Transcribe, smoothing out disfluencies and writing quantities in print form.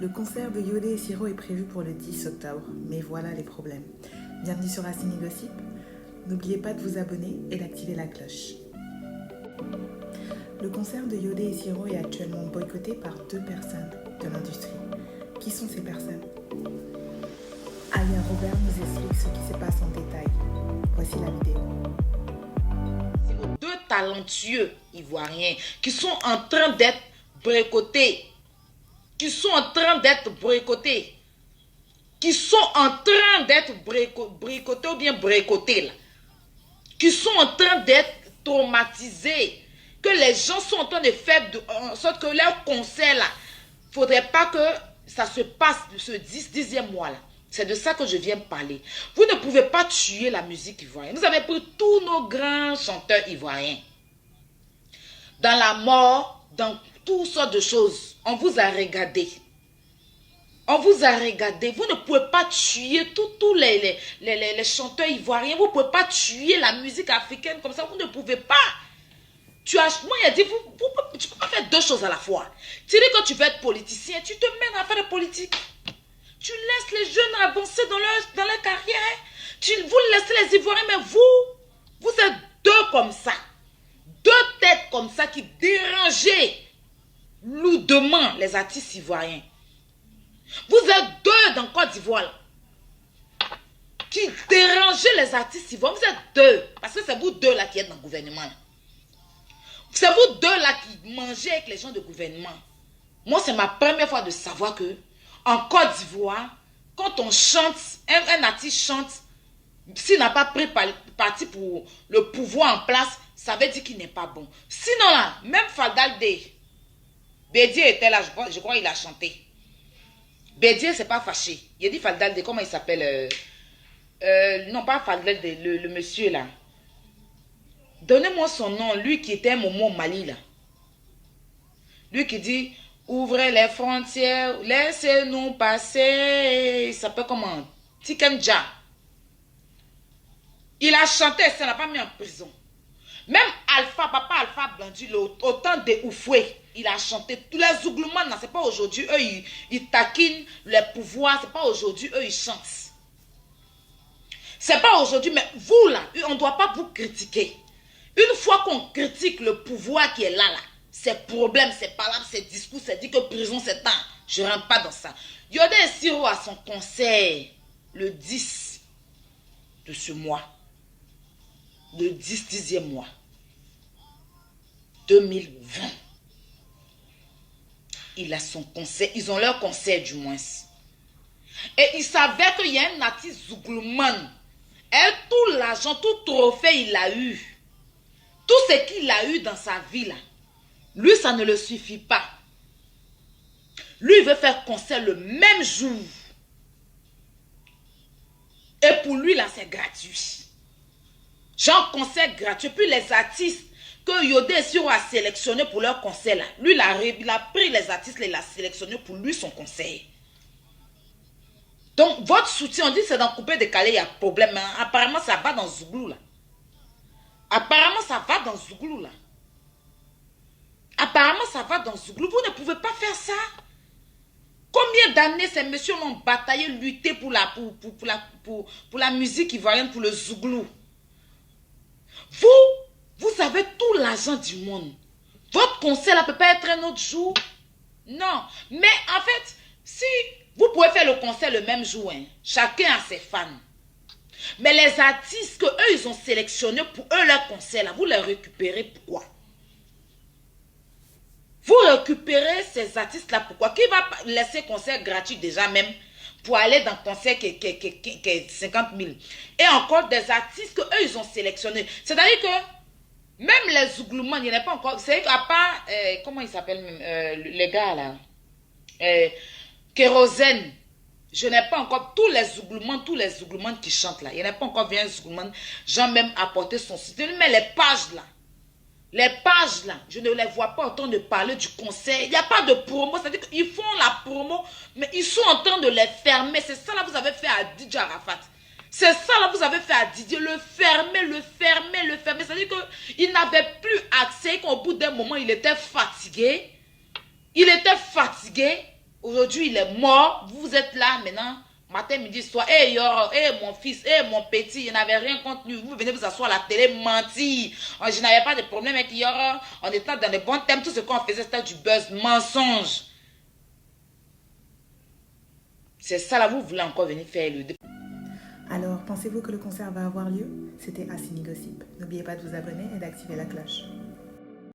Le concert de Yodé et Siro est prévu pour le 10 octobre, mais voilà les problèmes. Bienvenue sur Racine Gossip. N'oubliez pas de vous abonner et d'activer la cloche. Le concert de Yodé et Siro est actuellement boycotté par 2 personnes de l'industrie. Qui sont ces personnes? Aya Robert nous explique ce qui se passe en détail. Voici la vidéo. C'est vos 2 talentueux ivoiriens qui sont en train d'être boycottés. Qui sont en train d'être boycottés. Qui sont en train d'être boycottés ou bien boycottés là. Qui sont en train d'être traumatisés. Que les gens sont en train de faire en sorte que leur concert là, il ne faudrait pas que ça se passe ce 10e mois là. C'est de ça que je viens parler. Vous ne pouvez pas tuer la musique ivoirienne. Vous avez pris tous nos grands chanteurs ivoiriens. Dans la mort, dans toutes sortes de choses. On vous a regardé. On vous a regardé. Vous ne pouvez pas tuer tous les chanteurs ivoiriens. Vous ne pouvez pas tuer la musique africaine comme ça. Vous ne pouvez pas. Moi, il a dit, tu ne peux pas faire 2 choses à la fois. Tu dis que tu veux être politicien, tu te mènes à faire de politique. Tu laisses les jeunes avancer dans leur carrière. Vous laissez les Ivoiriens, mais vous êtes 2 comme ça. 2 têtes comme ça qui dérangent lourdement les artistes ivoiriens. Vous êtes 2 dans Côte d'Ivoire qui dérangent les artistes ivoiriens. Vous êtes 2. Parce que c'est vous 2 là qui êtes dans le gouvernement. C'est vous 2 là qui mangez avec les gens de gouvernement. Moi, c'est ma première fois de savoir que en Côte d'Ivoire, quand on chante, un artiste chante, s'il n'a pas pris parti pour le pouvoir en place, ça veut dire qu'il n'est pas bon. Sinon là, même Faldalde, Bédier était là, je crois qu'il a chanté. Bédier, c'est pas fâché. Il a dit Faldalde, comment il s'appelle non, pas Faldalde, le monsieur là. Donnez-moi son nom, lui qui était un moment au Mali là. Lui qui dit, ouvrez les frontières, laissez-nous passer. Il s'appelle comment? Tikenja. Il a chanté, ça n'a pas mis en prison. Même Alpha, papa Alpha Blondy, autant de Oufoué, il a chanté. Tous les Zouglouman, c'est pas aujourd'hui, eux, ils taquinent les pouvoirs, c'est pas aujourd'hui, eux, ils chantent. C'est pas aujourd'hui, mais vous là, on ne doit pas vous critiquer. Une fois qu'on critique le pouvoir qui est là, c'est problème, c'est palabres, c'est discours, c'est dit que prison c'est temps. Je ne rentre pas dans ça. Yodé et Siro a son concert le 10 de ce mois. Le 10e mois. 2020. Il a son concert. Ils ont leur concert du moins. Et il savait qu'il y a un artiste Zouglouman. Et tout l'argent, tout trophée il a eu. Tout ce qu'il a eu dans sa vie là. Lui, ça ne le suffit pas. Lui, il veut faire concert le même jour. Et pour lui, là, c'est gratuit. Genre concert gratuit. Puis les artistes que Yodé et Siro a sélectionnés pour leur concert, là. Lui, il a pris les artistes et il a sélectionné pour lui son concert. Donc, votre soutien, on dit que c'est dans Coupé Décalé, il y a problème. Mais apparemment, ça va dans Zouglou, là. Apparemment, ça va dans Zouglou, là. Apparemment, ça va dans Zouglou. Vous ne pouvez pas faire ça. Combien d'années ces messieurs ont bataillé, lutté pour la musique ivoirienne, pour le Zouglou? Vous avez tout l'argent du monde. Votre concert ne peut pas être un autre jour. Non. Mais en fait, si vous pouvez faire le concert le même jour, hein, chacun a ses fans. Mais les artistes que eux ils ont sélectionnés pour eux leur concert, là, vous les récupérez pourquoi? Vous récupérez ces artistes-là, pourquoi? Qui va laisser concert gratuit déjà même pour aller dans le concert qui est 50 000? Et encore des artistes que eux ils ont sélectionnés. C'est-à-dire que même les Zouglouman, il n'y en a pas encore. C'est à part, comment ils s'appellent même, les gars là? Kérosène. Je n'ai pas encore tous les Zouglouman qui chantent là. Il n'y en a pas encore vu un Zouglouman. J'ai même apporté son site. Mais les pages là. Les pages là, je ne les vois pas en train de parler du concert. Il n'y a pas de promo. C'est-à-dire qu'ils font la promo, mais ils sont en train de les fermer. C'est ça là vous avez fait à Didier Arafat. C'est ça là vous avez fait à Didier. Le fermer, le fermer, le fermer. C'est-à-dire qu'il n'avait plus accès, qu'au bout d'un moment, il était fatigué. Il était fatigué. Aujourd'hui, il est mort. Vous êtes là maintenant. Matin, midi, soir. Hey, Yoro, hey, mon fils, hey, mon petit. Je n'avais rien contre lui. Vous venez vous asseoir à la télé, mentir. Je n'avais pas de problème avec Yoro. On était dans les bons thèmes. Tout ce qu'on faisait, c'était du buzz. Mensonge. C'est ça là, vous voulez encore venir faire le... Alors, pensez-vous que le concert va avoir lieu? C'était Assini Gossip. N'oubliez pas de vous abonner et d'activer la cloche.